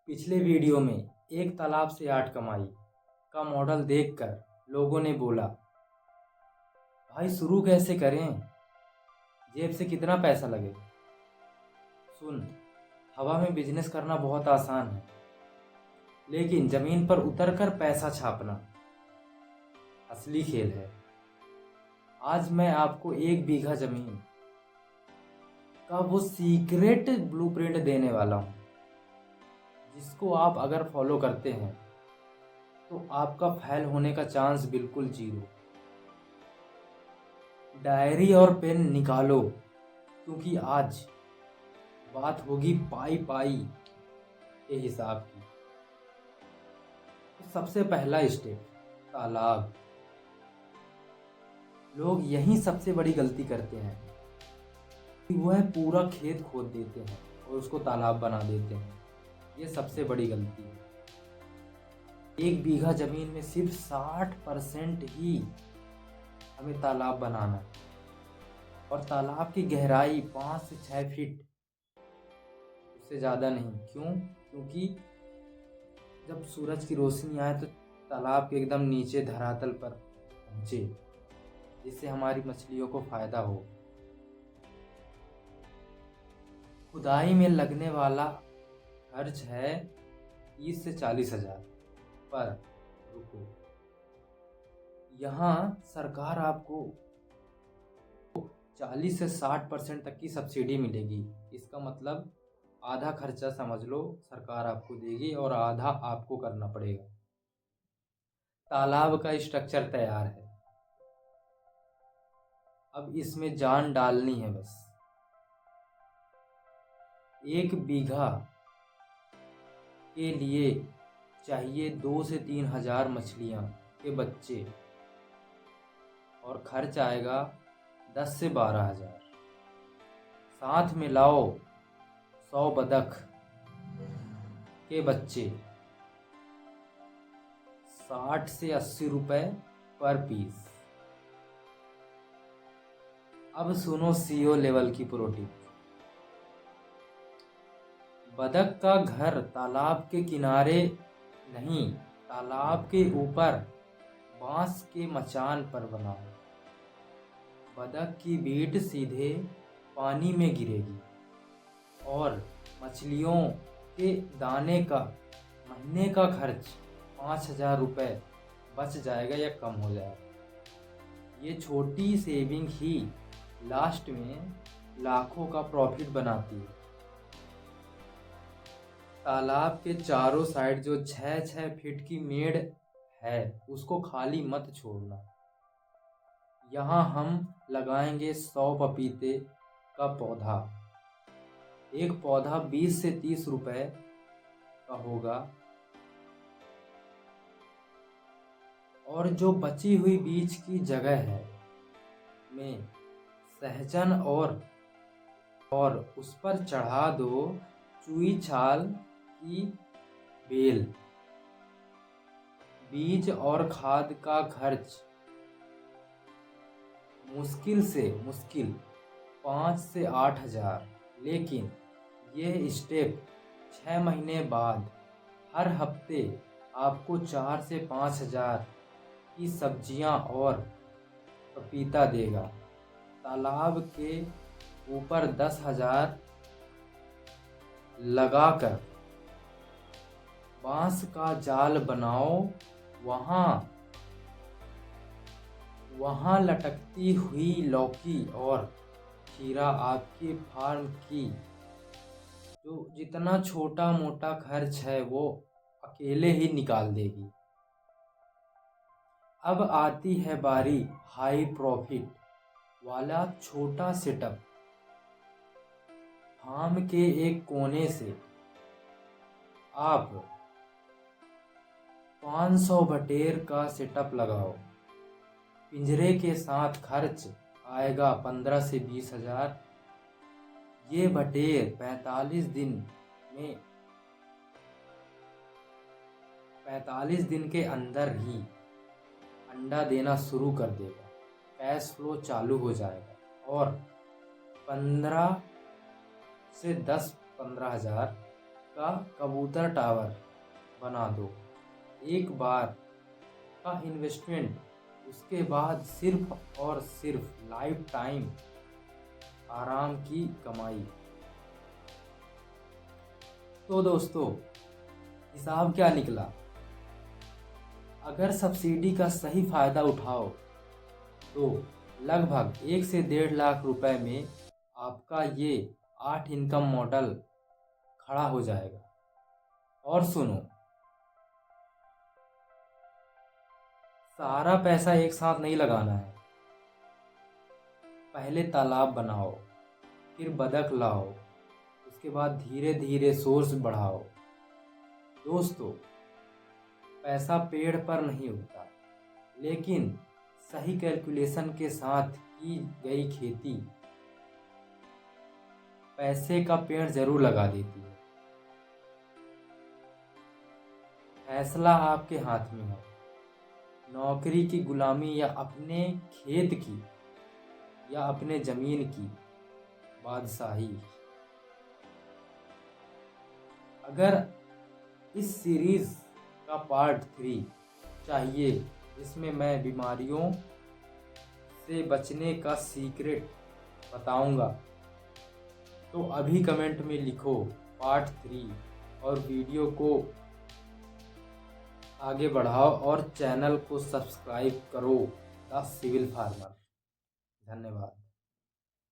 पिछले वीडियो में एक तालाब से आठ कमाई का मॉडल देखकर लोगों ने बोला, भाई शुरू कैसे करें, जेब से कितना पैसा लगे। सुन, हवा में बिजनेस करना बहुत आसान है, लेकिन जमीन पर उतरकर पैसा छापना असली खेल है। आज मैं आपको 1 बीघा जमीन का वो सीक्रेट ब्लूप्रिंट देने वाला हूँ, जिसको आप अगर फॉलो करते हैं तो आपका फेल होने का चांस बिल्कुल 0। डायरी और पेन निकालो, क्योंकि आज बात होगी पाई पाई के हिसाब की। तो सबसे पहला स्टेप, तालाब। लोग यही सबसे बड़ी गलती करते हैं कि वह पूरा खेत खोद देते हैं और उसको तालाब बना देते हैं। ये सबसे बड़ी गलती है। 1 बीघा जमीन में सिर्फ 60% ही हमें तालाब बनाना है, और तालाब की गहराई 5 से 6 फीट, उससे ज़्यादा नहीं। क्यों? क्योंकि जब सूरज की रोशनी आए तो तालाब के एकदम नीचे धरातल पर पहुँचे, जिससे हमारी मछलियों को फायदा हो। खुदाई में लगने वाला खर्च है 30 से 40 हज़ार, पर रुको, यहाँ सरकार आपको 40 से 60% तक की सब्सिडी मिलेगी। इसका मतलब आधा खर्चा समझ लो सरकार आपको देगी और आधा आपको करना पड़ेगा। तालाब का स्ट्रक्चर तैयार है, अब इसमें जान डालनी है बस। 1 बीघा के लिए चाहिए 2 से 3 हज़ार मछलियाँ के बच्चे, और खर्च आएगा 10 से 12 हज़ार। साथ में लाओ 100 बतख के बच्चे, 60 से 80 रुपए पर पीस। अब सुनो सीओ लेवल की प्रो टिप। बतख का घर तालाब के किनारे नहीं, तालाब के ऊपर बांस के मचान पर बनाओ। बतख की बीट सीधे पानी में गिरेगी और मछलियों के दाने का महीने का खर्च 5,000 रुपये बच जाएगा या कम हो जाएगा। ये छोटी सेविंग ही लास्ट में लाखों का प्रॉफिट बनाती है। तालाब के चारों साइड जो 6-6 फीट की मेड़ है, उसको खाली मत छोड़ना। यहाँ हम लगाएंगे 100 पपीते का पौधा। एक पौधा 20 से 30 रुपए का होगा, और जो बची हुई बीच की जगह है में सहजन और उस पर चढ़ा दो चुई छाल की बेल। बीज और खाद का खर्च मुश्किल से मुश्किल 5 से 8 हज़ार, लेकिन यह स्टेप 6 महीने बाद हर हफ्ते आपको 4 से 5 हज़ार की सब्जियां और पपीता देगा। तालाब के ऊपर 10 हज़ार लगाकर बांस का जाल बनाओ। वहाँ लटकती हुई लौकी और खीरा आपके फार्म की जो जितना छोटा मोटा खर्च है वो अकेले ही निकाल देगी। अब आती है बारी हाई प्रॉफिट वाला छोटा सेटअप। फार्म के एक कोने से आप 500 बटेर का सेटअप लगाओ। पिंजरे के साथ खर्च आएगा 15 से 20 हज़ार। ये बटेर 45 दिन के अंदर ही अंडा देना शुरू कर देगा। कैश फ्लो चालू हो जाएगा और 15 से 10-15 हज़ार का कबूतर टावर बना दो। एक बार का इन्वेस्टमेंट, उसके बाद सिर्फ और सिर्फ लाइफ टाइम आराम की कमाई। तो दोस्तों, हिसाब क्या निकला? अगर सब्सिडी का सही फायदा उठाओ तो लगभग 1 से 1.5 लाख रुपए में आपका ये 8 इनकम मॉडल खड़ा हो जाएगा। और सुनो, सारा पैसा एक साथ नहीं लगाना है। पहले तालाब बनाओ, फिर बतख लाओ, उसके बाद धीरे धीरे सोर्स बढ़ाओ। दोस्तों, पैसा पेड़ पर नहीं उगता, लेकिन सही कैलकुलेशन के साथ की गई खेती पैसे का पेड़ जरूर लगा देती है। फैसला आपके हाथ में है, नौकरी की गुलामी या अपने खेत की या अपने जमीन की बादशाही। अगर इस सीरीज का पार्ट 3 चाहिए, जिसमें मैं बीमारियों से बचने का सीक्रेट बताऊंगा, तो अभी कमेंट में लिखो पार्ट 3 और वीडियो को आगे बढ़ाओ और चैनल को सब्सक्राइब करो द सिविल फार्मर। धन्यवाद।